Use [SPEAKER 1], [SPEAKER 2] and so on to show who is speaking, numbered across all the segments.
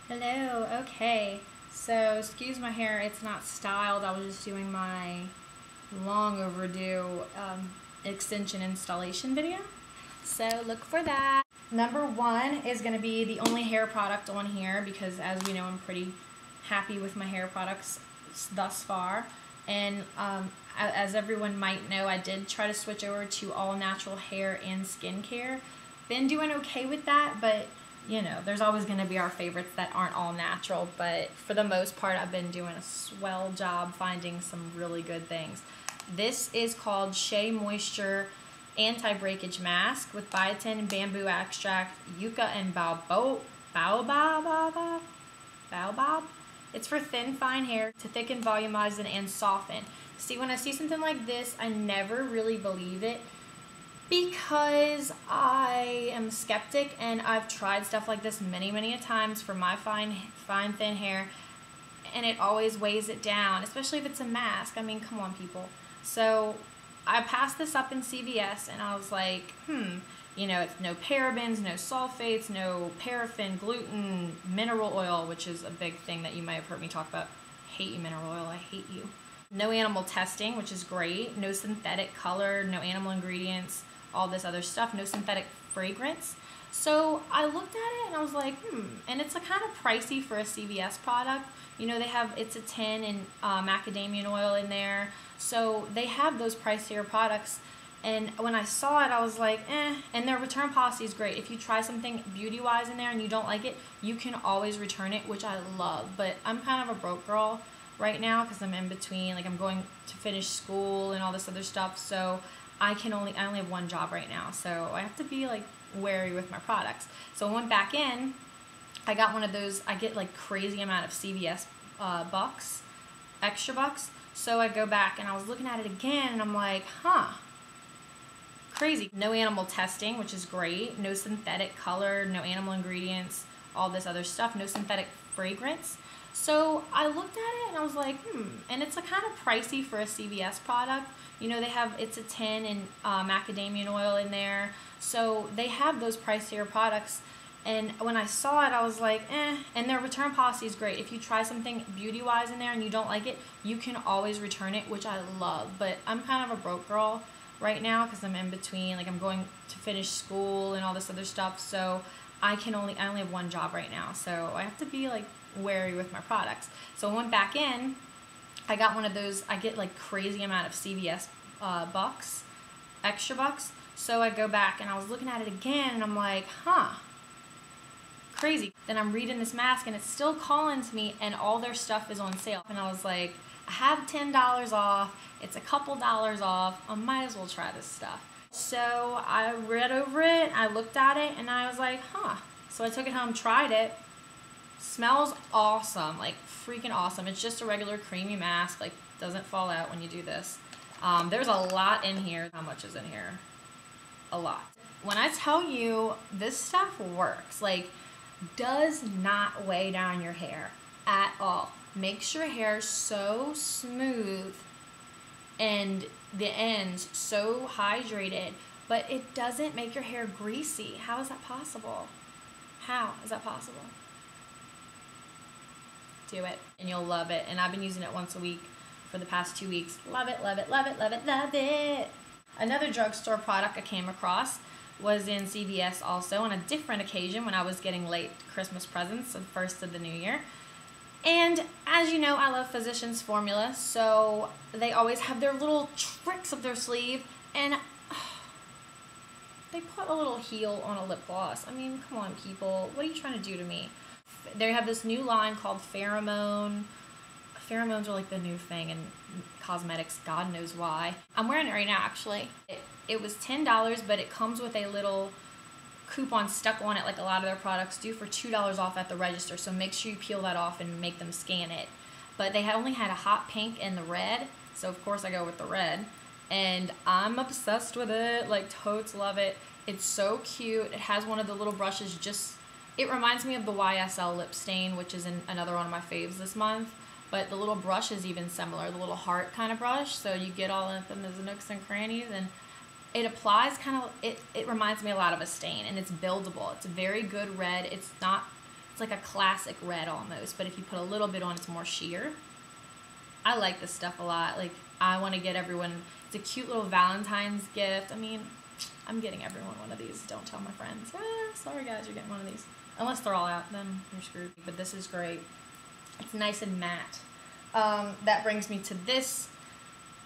[SPEAKER 1] Hello, okay. So, excuse my hair, it's not styled. I was just doing my long overdue extension installation video. So, look for that. Number one is going to be the only hair product on here because, as we know, I'm pretty happy with my hair products thus far. And as everyone might know, I did try to switch over to all natural hair and skincare. Been doing okay with that, but you know, there's always going to be our favorites that aren't all natural, but for the most part, I've been doing a swell job finding some really good things. This is called Shea Moisture Anti-Breakage Mask with biotin, bamboo extract, yucca, and baobab. It's for thin, fine hair to thicken, volumize, and soften. See, when I see something like this, I never really believe it, because I am a skeptic and I've tried stuff like this many a times for my fine thin hair, and it always weighs it down, especially if it's a mask. I mean, come on, people. So I passed this up in CVS and I was like, you know, it's no parabens, no sulfates, no paraffin, gluten, mineral oil, which is a big thing that you might have heard me talk about. Hate you, mineral oil, I hate you. No animal testing, which is great. No synthetic color, no animal ingredients, all this other stuff, no synthetic fragrance. So I looked at it and I was like, and it's a kind of pricey for a CVS product. You know, it's a tin and macadamia oil in there. So they have those pricier products. And when I saw it, I was like, and their return policy is great. If you try something beauty-wise in there and you don't like it, you can always return it, which I love. But I'm kind of a broke girl right now because I'm in between, like I'm going to finish school and all this other stuff. So I only have one job right now, so I have to be like wary with my products. So I went back in, I got one of those. I get like crazy amount of CVS bucks, extra bucks. So I go back and I was looking at it again and I'm like, crazy. No animal testing, which is great. No synthetic color, no animal ingredients, all this other stuff. No synthetic fragrance. So I looked at it and I was like, and it's a kind of pricey for a CVS product. You know, it's a tin and macadamia oil in there. So they have those pricier products. And when I saw it, I was like, and their return policy is great. If you try something beauty-wise in there and you don't like it, you can always return it, which I love. But I'm kind of a broke girl right now because I'm in between, like I'm going to finish school and all this other stuff. So I only have one job right now. So I have to be like wary with my products. So I went back in, I got one of those. I get like crazy amount of CVS bucks, extra bucks. So I go back and I was looking at it again and I'm like, crazy. Then I'm reading this mask and it's still calling to me and all their stuff is on sale. And I was like, I have $10 off. It's a couple dollars off. I might as well try this stuff. So I read over it, I looked at it, and I was like, So I took it home, tried it. Smells awesome, like freaking awesome. It's just a regular creamy mask, like doesn't fall out when you do this. There's a lot in here. How much is in here? A lot. When I tell you this stuff works, like does not weigh down your hair at all. Makes your hair so smooth and the ends so hydrated, but it doesn't make your hair greasy. How is that possible? How is that possible? Do it and you'll love it. And I've been using it once a week for the past 2 weeks. Love it, love it, love it, love it, love it. Another drugstore product I came across was in CVS also on a different occasion when I was getting late Christmas presents, the first of the new year. And as you know, I love Physicians Formula, so they always have their little tricks up their sleeve, and they put a little heel on a lip gloss. I mean, come on, people. What are you trying to do to me? They have this new line called Pheromone. Pheromones are like the new thing in cosmetics. God knows why. I'm wearing it right now, actually. It was $10, but it comes with a little coupon stuck on it like a lot of their products do for $2 off at the register. So make sure you peel that off and make them scan it. But they only had a hot pink and the red. So of course I go with the red. And I'm obsessed with it. Like totes love it. It's so cute. It has one of the little brushes it reminds me of the YSL lip stain, which is another one of my faves this month. But the little brush is even similar, the little heart kind of brush. So you get all up in those nooks and crannies, and it applies kind of, it reminds me a lot of a stain, and it's buildable. It's a very good red. It's not It's like a classic red almost, but if you put a little bit on, it's more sheer. I like this stuff a lot. Like, I want to get everyone, it's a cute little Valentine's gift. I mean, I'm getting everyone one of these. Don't tell my friends. Sorry guys, you're getting one of these. Unless they're all out, then you're screwed. But this is great. It's nice and matte. That brings me to this,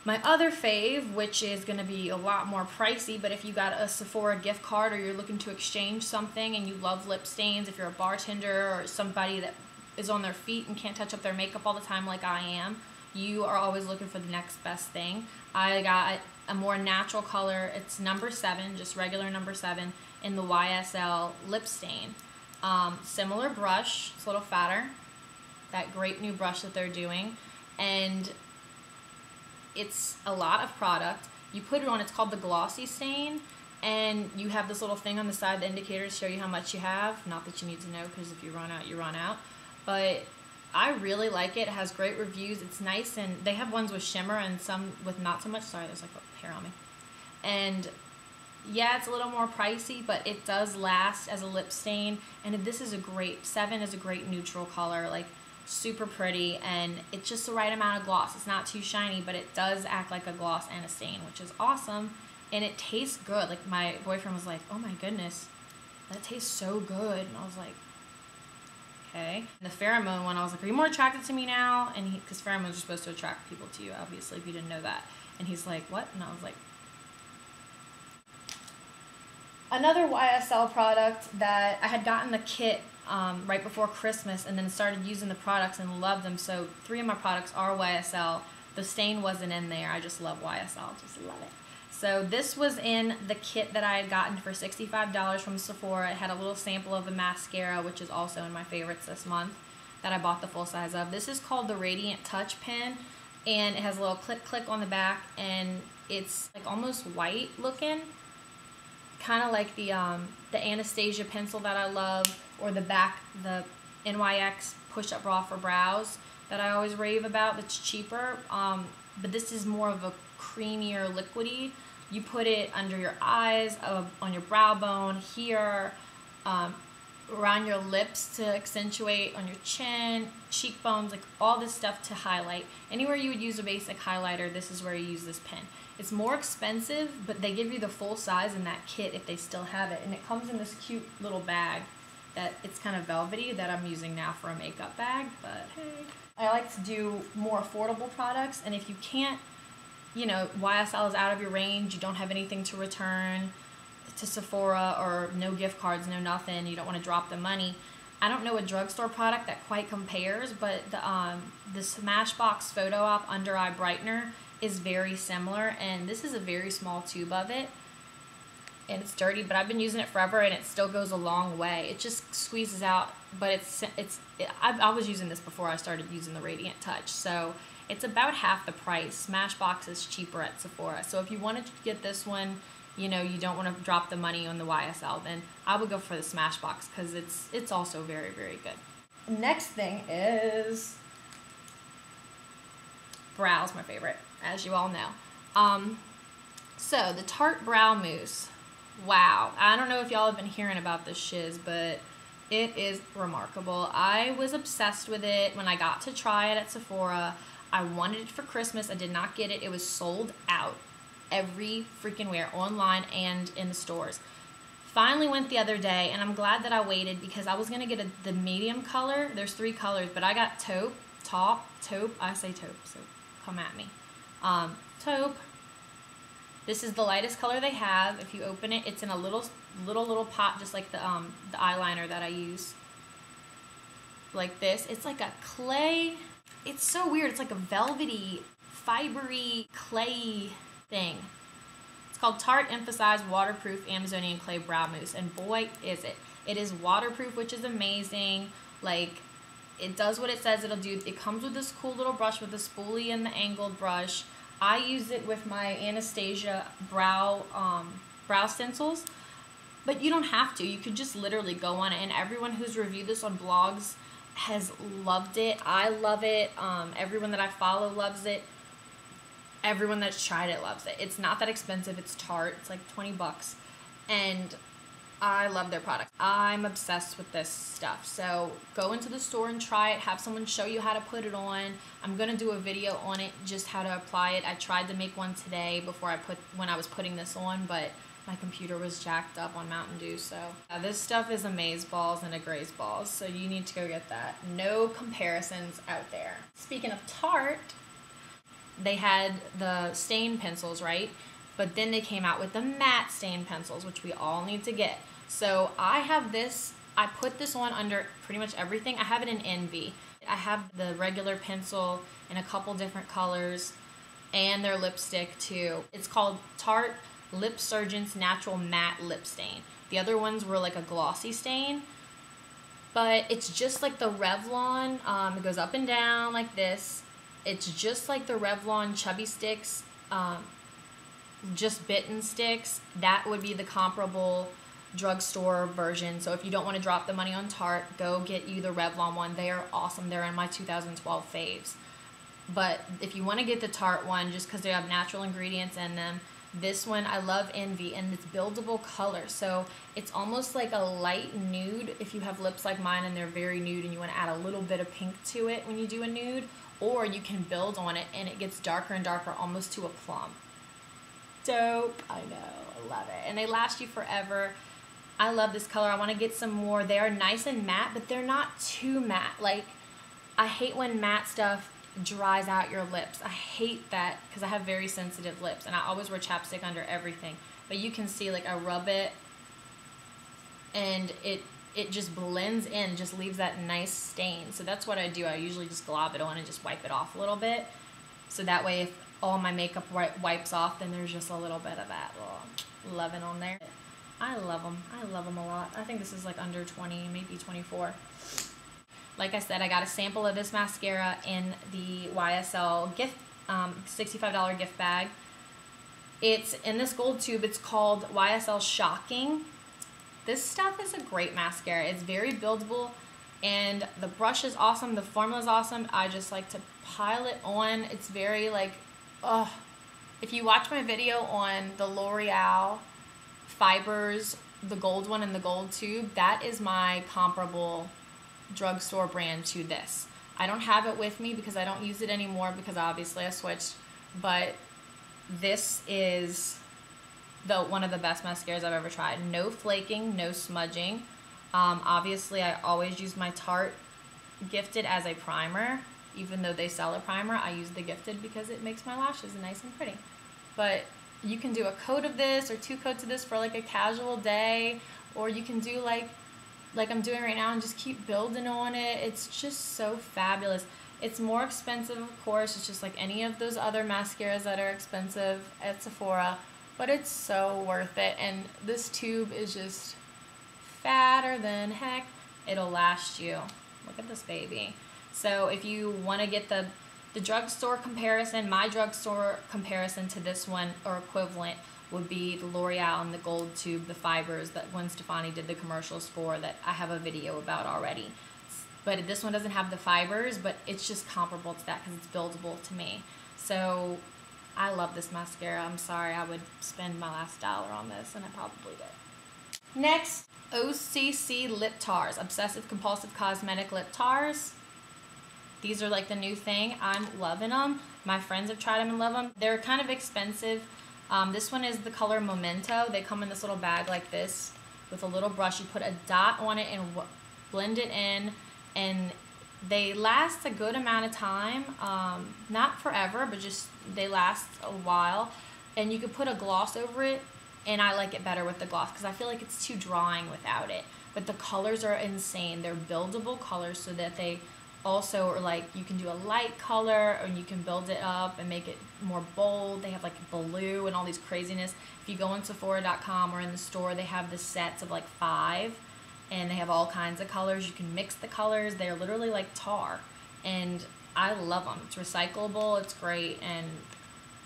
[SPEAKER 1] my other fave, which is going to be a lot more pricey, but if you got a Sephora gift card or you're looking to exchange something and you love lip stains, if you're a bartender or somebody that is on their feet and can't touch up their makeup all the time like I am, you are always looking for the next best thing. I got a more natural color. It's number 7, just regular number 7 in the YSL lip stain. Similar brush, it's a little fatter. That great new brush that they're doing, and it's a lot of product. You put it on, it's called the glossy stain, and you have this little thing on the side, the indicators show you how much you have. Not that you need to know, because if you run out, you run out. But I really like it. It has great reviews. It's nice, and they have ones with shimmer and some with not so much. Sorry, there's like a hair on me. And yeah, it's a little more pricey, but it does last as a lip stain, and this is a great, 7 is a great neutral color, like super pretty, and it's just the right amount of gloss. It's not too shiny, but it does act like a gloss and a stain, which is awesome, and it tastes good. Like, my boyfriend was like, oh my goodness, that tastes so good, and I was like, okay. And the Pheromone one, I was like, are you more attracted to me now? And because pheromones are supposed to attract people to you, obviously, if you didn't know that. And he's like, what? And I was like, another YSL product that I had gotten the kit right before Christmas and then started using the products and loved them. So 3 of my products are YSL. The stain wasn't in there. I just love YSL. Just love it. So this was in the kit that I had gotten for $65 from Sephora. It had a little sample of the mascara, which is also in my favorites this month, that I bought the full size of. This is called the Radiant Touch Pen, and it has a little click on the back, and it's like almost white looking, kind of like the Anastasia pencil that I love, or the NYX push-up bra for brows that I always rave about, that's cheaper. But this is more of a creamier liquidy. You put it under your eyes, on your brow bone, here, around your lips to accentuate, on your chin, cheekbones, like all this stuff to highlight. Anywhere you would use a basic highlighter, this is where you use this pen. It's more expensive, but they give you the full size in that kit if they still have it. And it comes in this cute little bag that it's kind of velvety that I'm using now for a makeup bag, but hey. I like to do more affordable products, and if you can't, you know, YSL is out of your range, you don't have anything to return to Sephora, or no gift cards, no nothing, you don't want to drop the money. I don't know a drugstore product that quite compares, but the Smashbox Photo Op Under Eye Brightener is very similar, and this is a very small tube of it, and it's dirty, but I've been using it forever, and it still goes a long way. It just squeezes out, but I was using this before I started using the Radiant Touch, so it's about half the price. Smashbox is cheaper at Sephora, so if you wanted to get this one, you know, you don't want to drop the money on the YSL, then I would go for the Smashbox, because it's also very, very good. Next thing is brows, my favorite, as you all know. So the Tarte Brow Mousse. Wow. I don't know if y'all have been hearing about this shiz, but it is remarkable. I was obsessed with it when I got to try it at Sephora. I wanted it for Christmas. I did not get it. It was sold out every freaking where, online and in the stores. Finally went the other day, and I'm glad that I waited, because I was going to get the medium color. There's 3 colors, but I got Taupe. I say Taupe, so come at me. Taupe. This is the lightest color they have. If you open it, it's in a little pot, just like the eyeliner that I use. Like this. It's like a clay. It's so weird. It's like a velvety, fibery, clay thing. It's called Tarte Emphasized Waterproof Amazonian Clay Brow Mousse, and boy, is it. It is waterproof, which is amazing. Like, it does what it says it'll do. It comes with this cool little brush with the spoolie and the angled brush. I use it with my Anastasia brow stencils, but you don't have to. You could just literally go on it, and everyone who's reviewed this on blogs has loved it. I love it. Everyone that I follow loves it. Everyone that's tried it loves it. It's not that expensive. It's Tarte. It's like 20 bucks. And I love their product. I'm obsessed with this stuff. So go into the store and try it. Have someone show you how to put it on. I'm gonna do a video on it, just how to apply it. I tried to make one today when I was putting this on, but my computer was jacked up on Mountain Dew. So this stuff is amazeballs and a grazeballs. So you need to go get that. No comparisons out there. Speaking of Tarte, they had the stain pencils, right? But then they came out with the matte stain pencils, which we all need to get. So I have this, I put this on under pretty much everything. I have it in Envy. I have the regular pencil in a couple different colors and their lipstick too. It's called Tarte Lip Surgeon's Natural Matte Lip Stain. The other ones were like a glossy stain, but it's just like the Revlon. It goes up and down like this. It's just like the Revlon Chubby Sticks, just bitten sticks. That would be the comparable drugstore version. So if you don't want to drop the money on Tarte, go get you the Revlon one. They are awesome. They're in my 2012 faves. But if you want to get the Tarte one, just because they have natural ingredients in them, this one, I love Envy, and it's buildable color. So it's almost like a light nude if you have lips like mine and they're very nude and you want to add a little bit of pink to it when you do a nude, or you can build on it and it gets darker and darker, almost to a plum. Dope. I know, I love it. And they last you forever. I love this color. I want to get some more. They are nice and matte, but they're not too matte. Like, I hate when matte stuff dries out your lips. I hate that because I have very sensitive lips and I always wear chapstick under everything. But you can see, like, I rub it and it just blends in, just leaves that nice stain. So that's what I do. I usually just glob it on and just wipe it off a little bit. So that way if all my makeup wipes off, then there's just a little bit of that little loving on there. I love them. I love them a lot. I think this is like under 20, maybe 24. Like I said, I got a sample of this mascara in the YSL gift, $65 gift bag. It's in this gold tube. It's called YSL Shocking. This stuff is a great mascara. It's very buildable, and the brush is awesome. The formula is awesome. I just like to pile it on. It's very like, oh, if you watch my video on the L'Oreal Fibers, the gold one and the gold tube, that is my comparable drugstore brand to this. I don't have it with me because I don't use it anymore because obviously I switched, but this is one of the best mascaras I've ever tried. No flaking, no smudging. Obviously I always use my Tarte Gifted as a primer. Even though they sell a primer, I use the Gifted because it makes my lashes nice and pretty. But you can do a coat of this or 2 coats of this for like a casual day, or you can do like I'm doing right now and just keep building on it. It's just so fabulous. It's more expensive, of course. It's just like any of those other mascaras that are expensive at Sephora, but it's so worth it. And this tube is just fatter than heck. It'll last you. Look at this baby. So if you want to get the drugstore comparison, my drugstore comparison to this one or equivalent would be the L'Oreal and the gold tube, the Fibers that Gwen Stefani did the commercials for, that I have a video about already. But this one doesn't have the Fibers, but it's just comparable to that because it's buildable to me. So I love this mascara. I'm sorry, I would spend my last dollar on this, and I probably did. Next, OCC Lip Tars, Obsessive Compulsive Cosmetic Lip Tars. These are like the new thing. I'm loving them. My friends have tried them and love them. They're kind of expensive. This one is the color Memento. They come in this little bag like this with a little brush. You put a dot on it and blend it in, and they last a good amount of time. Not forever, but just they last a while. And you could put a gloss over it, and I like it better with the gloss because I feel like it's too drawing without it. But the colors are insane. They're buildable colors so that they also are like, you can do a light color and you can build it up and make it more bold. They have like blue and all these craziness. If you go on Sephora.com or in the store, they have the sets of like 5 and they have all kinds of colors. You can mix the colors. They're literally like tar, and I love them. It's recyclable. It's great. And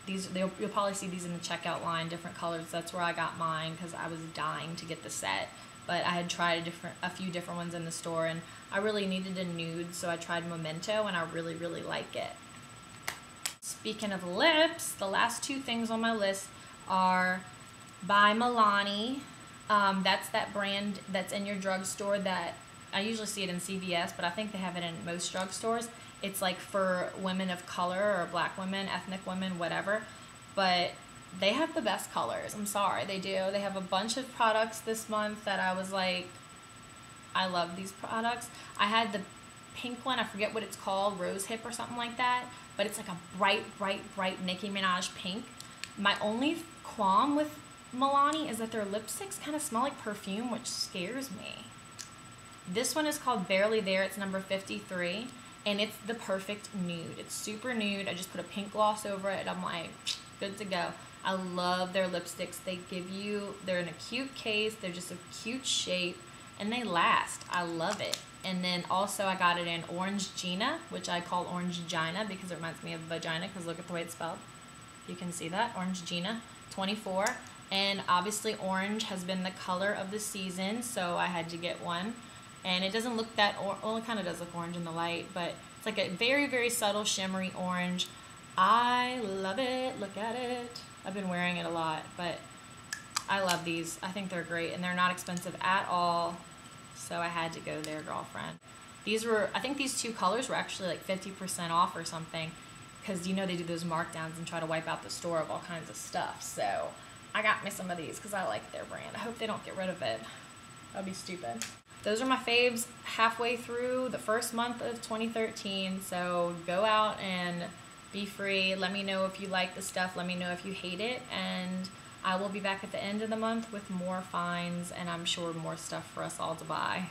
[SPEAKER 1] these, you'll probably see these in the checkout line, different colors. That's where I got mine because I was dying to get the set. But I had tried a few different ones in the store, and I really needed a nude, so I tried Memento, and I really, really like it. Speaking of lips, the last 2 things on my list are by Milani. That's that brand that's in your drugstore that I usually see it in CVS, but I think they have it in most drugstores. It's like for women of color or black women, ethnic women, whatever. But they have the best colors. I'm sorry, they do. They have a bunch of products this month that I was like, I love these products. I had the pink one, I forget what it's called, Rose Hip or something like that, but it's like a bright, bright, bright Nicki Minaj pink. My only qualm with Milani is that their lipsticks kind of smell like perfume, which scares me. This one is called Barely There. It's number 53, and it's the perfect nude. It's super nude. I just put a pink gloss over it, and I'm like, good to go. I love their lipsticks. They're in a cute case. They're just a cute shape, and they last. I love it. And then also I got it in Orange Gina, which I call Orange Gina because it reminds me of vagina, because look at the way it's spelled. You can see that, Orange Gina, 24. And obviously orange has been the color of the season, so I had to get one. And it doesn't look that, well, it kind of does look orange in the light, but it's like a very, very subtle shimmery orange. I love it. Look at it. I've been wearing it a lot, but I love these. I think they're great, and they're not expensive at all, so I had to go there, girlfriend. I think these two colors were actually like 50% off or something, because you know they do those markdowns and try to wipe out the store of all kinds of stuff. So I got me some of these because I like their brand. I hope they don't get rid of it. That'd be stupid. Those are my faves halfway through the first month of 2013. So go out and be free. Let me know if you like the stuff. Let me know if you hate it. And I will be back at the end of the month with more finds, and I'm sure more stuff for us all to buy.